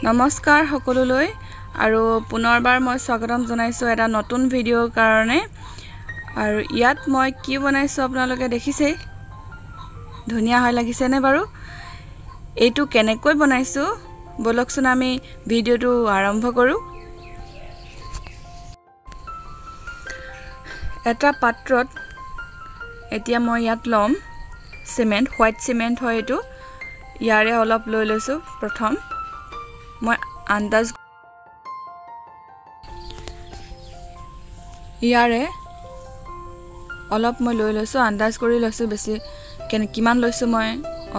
নমস্কাৰ সকলোলৈ আৰু পুনৰবাৰ মই স্বাগতম জনাইছো এটা নতুন ভিডিঅ'ৰ কাৰণে আৰু ইয়াত মই কি বনাইছো আপোনালোকে দেখিছে ধুনিয়া হৈ লাগিছে নে বাৰু এইটো কেনেকৈ বনাইছো বলকচোন আমি ভিডিঅ'টো আৰম্ভ কৰো এটা পাত্ৰত এতিয়া মই ইয়াত লম সিমেন্ট হোৱাইট সিমেন্ট হয় এটো ইয়াৰে অলপ লৈ লৈছো প্ৰথম মই আন্দাজ ইয়াৰে অলপ মই লৈ লৈছো আন্দাজ কৰি লৈছো বেছি কিমান লৈছো মই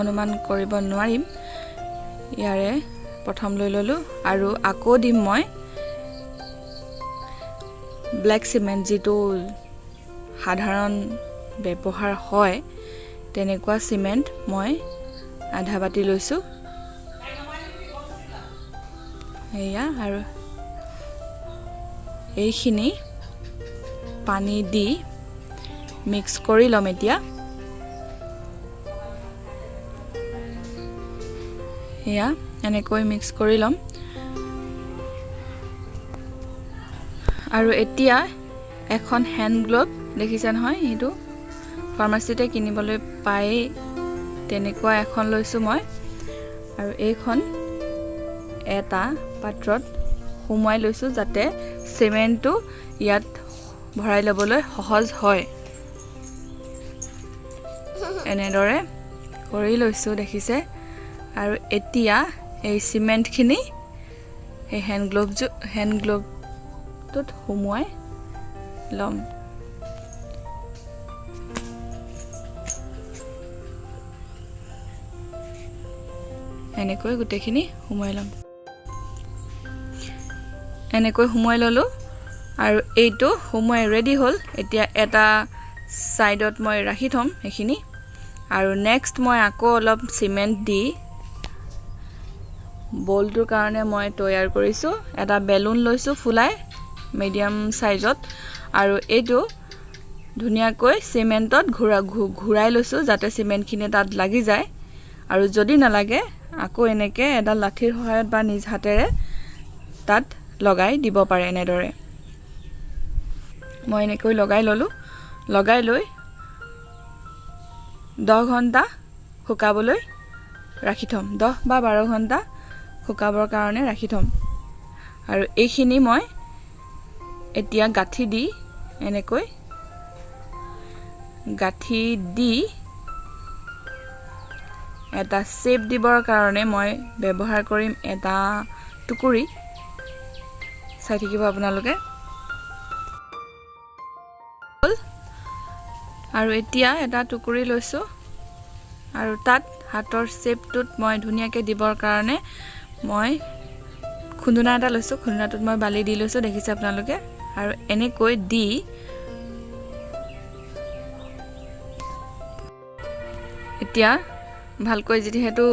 অনুমান কৰিব নোৱাৰিম ইয়াৰে প্ৰথম লৈ ললো আৰু আকৌ দিম মই ব্ল্যাক সিমেন্ট যেটো সাধাৰণ ব্যৱহাৰ হয় তেনেকুৱা সিমেন্ট মই আধা বাটি লৈছো এয়া আৰু এইখিনি পানী দি মিক্স কৰি লম এতিয়া এয়া এনেকৈ মিক্স কৰি লম আৰু এতিয়া এখন হ্যান্ড গ্লোভ দেখিছে নহয় এটো ফাৰ্মাসিতে কিনিবলৈ পায় তেনেকুৱা এখন লৈছো মই আৰু এইখন এটা পাত্ৰত সুমাই লৈছো যাতে সিমেন্টটো ইয়াত ভৰাই লবলৈ সহজ হয় এনেদৰে কৰি লৈছো দেখিছে আৰু এতিয়া এই সিমেন্ট খিনি এই হ্যান্ড গ্লোভটোত সুমুৱাই লম এনেকৈ গুটেখিনি সুমুৱাই লম এনেকৈ সুমুৱাই ললো আৰু এইটো সুমুৱাই ৰেডি হল এতিয়া এটা সাইডত মই ৰাখি থম এখিনি আৰু নেক্সট মই আকৌ অলপ সিমেন্ট দি বলটোৰ কাৰণে মই তৈয়াৰ কৰিছো এটা বেলুন লৈছো ফুলাই মিডিয়াম সাইজত আৰু এইটো ধুনিয়াকৈ সিমেন্টত ঘুৰাই লৈছো যাতে সিমেন্টখিনি তাত লাগি যায় আৰু যদি নালাগে আকৌ এনেকে এটা লাঠিৰ সহায়ত বা নিজ হাতেৰে তাত লগাই দিব পাৰে এনেদৰে মই এনেকৈ লগাই ললো লগাই লৈ 10 ঘণ্টা শুকাবলৈ ৰাখি থম 10 বা 12 ঘণ্টা শুকাবৰ কাৰণে ৰাখি থম আৰু এইখিনি মই এতিয়া গাঠি দি এনেকৈ গাঠি দি এটা শেপ দিবৰ কাৰণে মই ব্যৱহাৰ কৰিম এটা টুকুৰি চাই থাকিব আপোনালোকে আৰু এতিয়া এটা টুকুৰি লৈছো আৰু তাত হাতৰ শেপটোত মই ধুনিয়াকৈ দিবৰ কাৰণে মই খুন্দুনা এটা লৈছো খুন্দুনাটোত মই বালি দি লৈছো দেখিছে আপোনালোকে আৰু এনেকৈ দি এতিয়া ভালকৈ যেহেতু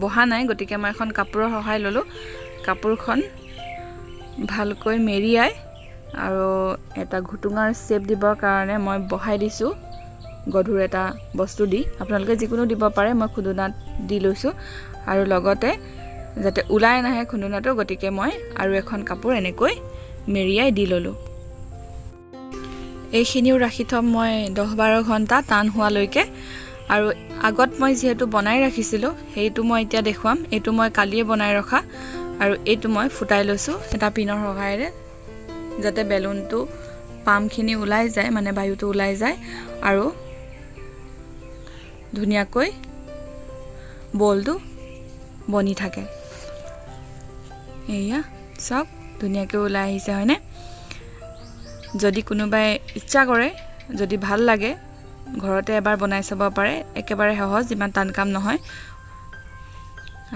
বহা নাই গতিকে মই এখন কাপোৰৰ সহায় ললো কাপোৰখন ভালকৈ মেৰিয়াই আৰু এটা ঘুটুঙাৰ শেপ দিবৰ কাৰণে মই বহাই দিছো গধুৰ এটা বস্তু দি আপোনালোকে যিকোনো দিব পাৰে মই খুন্দুনাত দি লৈছো আৰু লগতে যাতে উলাই নাহে খুন্দুনাটো গতিকে মই আৰু এখন কাপোৰ এনেকৈ মেৰিয়াই দি ললো এইখিনিও ৰাখি থম মই 10-12 ঘণ্টা টান হোৱালৈকে আৰু আগত মই যেহেতু বনাই ৰাখিছিলো হেইটো মই এতিয়া দেখুৱাম এটো মই কালিয়ে বনাই ৰখা আৰু এটো মই ফুটাই লৈছো এটা পিনৰ সহায়েৰে যাতে বেলুনটো পামখিনি উলাই যায় মানে বায়ুটো উলাই যায় আৰু ধুনিয়াকৈ বলটো বনি থাকে এয়া সব ধুনিয়াকৈ উলাই আহিছে হয়নে যদি কোনোবাই ইচ্ছা কৰে যদি ভাল লাগে ঘৰতে এবাৰ বনাই চাব পাৰে একেবাৰে সহজ ইমান টান কাম নহয়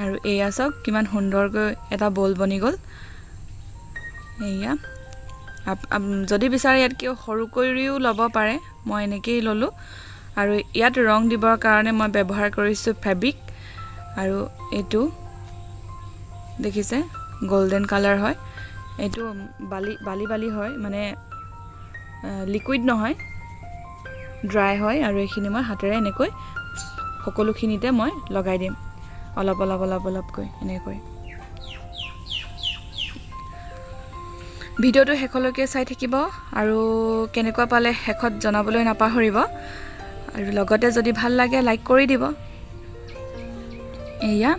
আৰু এয়া সব কিমান সুন্দৰকৈ এটা বল বনি গল এয়া যদি বিচাৰে ইয়াত কিয় সৰু কৰিও লব পাৰে মই এনেকৈ ললো আৰু ইয়াত ৰং দিবৰ কাৰণে মই ব্যৱহাৰ কৰিছো ফেব্ৰিক আৰু এটো দেখিছে গোল্ডেন কালাৰ হয় এটো বালি হয় মানে লিকুইড নহয় ড্ৰাই হয় আৰু এইখিনি মই হাতেৰে এনেকৈ সকলোখিনিতে মই লগাই দিম অলপ কৈ এনেকৈ ভিডিঅ'টো শেষলৈকে চাই থাকিব আৰু কেনেকুৱা পালে শেষত জনাবলৈ নাপাহৰিব আৰু লগতে যদি ভাল লাগে লাইক কৰি দিব এয়া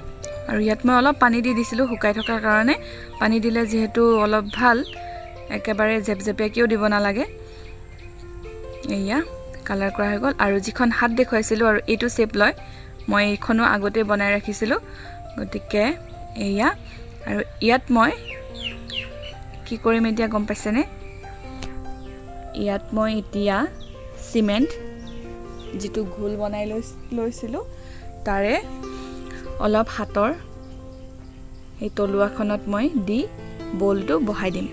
আৰু ইয়াত মই অলপ পানী দি দিছিলোঁ শুকাই থকাৰ কাৰণে পানী দিলে যিহেতু অলপ ভাল একেবাৰে জেপজেপিয়াকেও দিব নালাগে এয়া কালাৰ কৰা হৈ গ'ল আৰু যিখন হাত দেখুৱাইছিলোঁ আৰু এইটো শেপ লয় মই এইখনো আগতে বনাই ৰাখিছিলোঁ গতিকে এয়া আৰু ইয়াত মই কি কৰিম এতিয়া গম পাইছেনে ইয়াত মই এতিয়া সিমেন্ট যেটো ঘোল বনাই লৈছিলোঁ তাৰে অলপ হাতৰ এই তলুৱাখনত মই দি বলটো বহাই দিম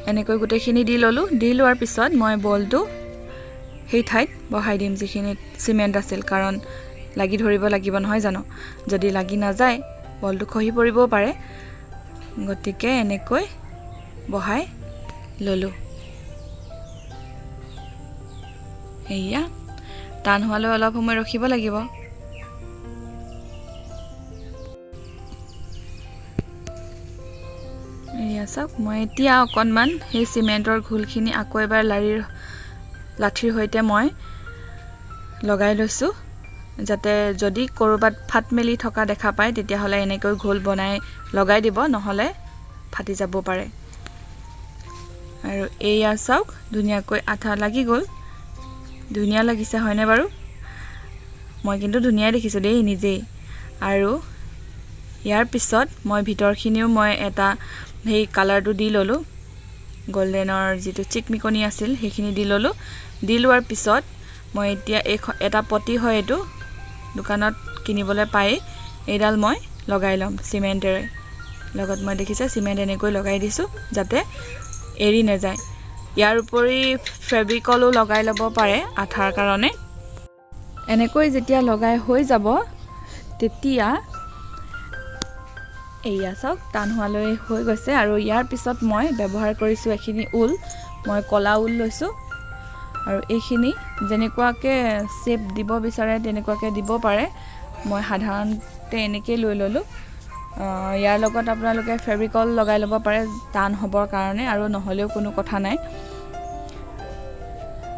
এনেকৈ গোটেইখিনি দি ললো দি লোৱাৰ পিছত মই বলটো সেই ঠাইত বহাই দিম যিখিনি সিমেন্ট আছিল কাৰণ লাগি ধৰিব লাগিব নহয় জানো যদি লাগি না যায় বলটো খহি পৰিব পাৰে গতিকে এনেকৈ বহাই ললো এয়া টান হোৱালৈ অলপ সময় ৰখিব লাগিব এয়া সব মই এতিয়া অকনমান সেই সিমেন্টৰ ঘোলখিনি আকৌ এবাৰ লাঠিৰ হৈতে মই লগাই লৈছো যাতে যদি কৰবাত ফাট মেলি থকা দেখা পায় তেতিয়া হলে এনেকৈ ঘোল বনাই লগাই দিব নহলে ফাটি যাব পাৰে আৰু এয়া সব ধুনিয়াকৈ আঠা লাগি গল ধুনিয়া লাগিছে হয়নে বাৰু মই কিন্তু ধুনিয়া দেখিছো দেই নিজেই আৰু ইয়াৰ পিছত মই ভিতৰখিনিও মই এটা সেই কালাৰটো দি ললো গোল্ডেনৰ যেটো চিকমিকনি আছিল সেইখিনি দি ললো দি লোৱাৰ পিছত মই এতিয়া এটা পটি হয় এটো দোকানত কিনিবলৈ পাই এইডাল মই লগাই লম সিমেন্টেৰে লগত মই দেখিছে সিমেন্ট এনেকৈ লগাই দিছো যাতে এৰি না যায় ইয়াৰ উপৰি ফেব্ৰিকলো লগাই লব পাৰে আঠাৰ কাৰণে এনেকৈ যেতিয়া লগাই হৈ যাব তেতিয়া এয়া সব টান হোৱালৈ হৈ গৈছে আৰু ইয়াৰ পিছত মই ব্যৱহাৰ কৰিছো এখিনি উল মই কলা উল লৈছো আৰু এইখিনি যেনেকুৱাকে শেপ দিব বিচাৰে তেনেকুৱাকে দিব পাৰে মই সাধাৰণতে এনেকৈ লৈ ললো ইয়াৰ লগত আপোনালোকে ফেব্ৰিকল লগাই লব পাৰে টান হবৰ কাৰণে আৰু নহলেও কোনো কথা নাই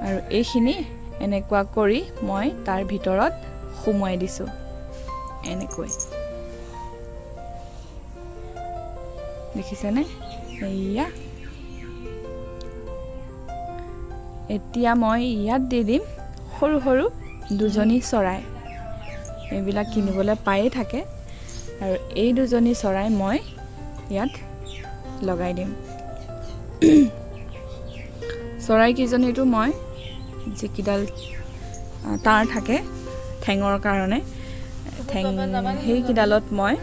আৰু এইখিনি এনেকুৱা কৰি মই তাৰ ভিতৰত সুমুৱাই দিছো এনেকৈ দেখিছেনে এয়া এতিয়া মই ইয়াত দি দিম সৰু সৰু দুজনী চৰাই এইবিলাক কিনিবলৈ পায়ে থাকে আৰু এই দুজনী চৰাই মই ইয়াত লগাই দিম চৰাই কিজনীটো মই যিকিডাল তাৰ থাকে ঠেঙৰ কাৰণে ঠেং সেই কিডালত মই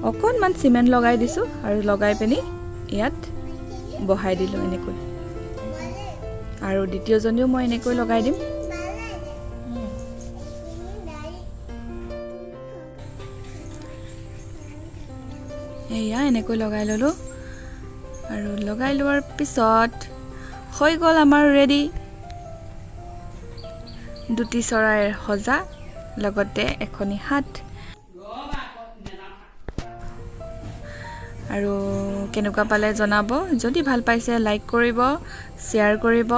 অকনমান সিমেন্ট লগাই দিছো আৰু লগাই পেনি ইয়াত বহাই দিলো এনেকৈ আৰু দ্বিতীয়জনীও মই এনেকৈ লগাই দিম এয়া এনেকৈ লগাই ললো আৰু লগাই লোৱাৰ পিছত হৈ গল আমাৰ ৰেডি দুটি চৰাইৰ হজা লগতে এখনি হাত আৰু কেনেকুৱা পালে জনাব যদি ভাল পাইছে লাইক কৰিব শেয়াৰ কৰিব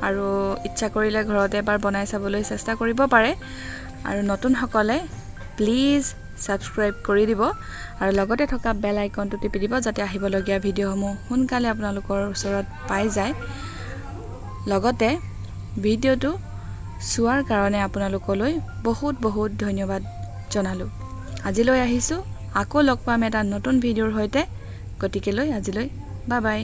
আৰু ইচ্ছা কৰিলে ঘৰতে এবাৰ বনাই চাবলৈ চেষ্টা কৰিব পাৰে আৰু নতুন সকলে প্লিজ সাবস্ক্ৰাইব কৰি দিব আৰু লগতে থকা বেল আইকনটো টিপি দিব যাতে আহিবলগীয়া ভিডিঅ'সমূহ সোনকালে আপোনালোকৰ ওচৰত পাই যায় লগতে ভিডিঅ'টো চোৱাৰ কাৰণে আপোনালোকলৈ বহুত বহুত ধন্যবাদ জনালো আজিলৈ আহিছো আকৌ লগ পাম এটা নতুন ভিডিঅ'ৰ হৈতে গতিকেলৈ আজিলৈ বাই বাই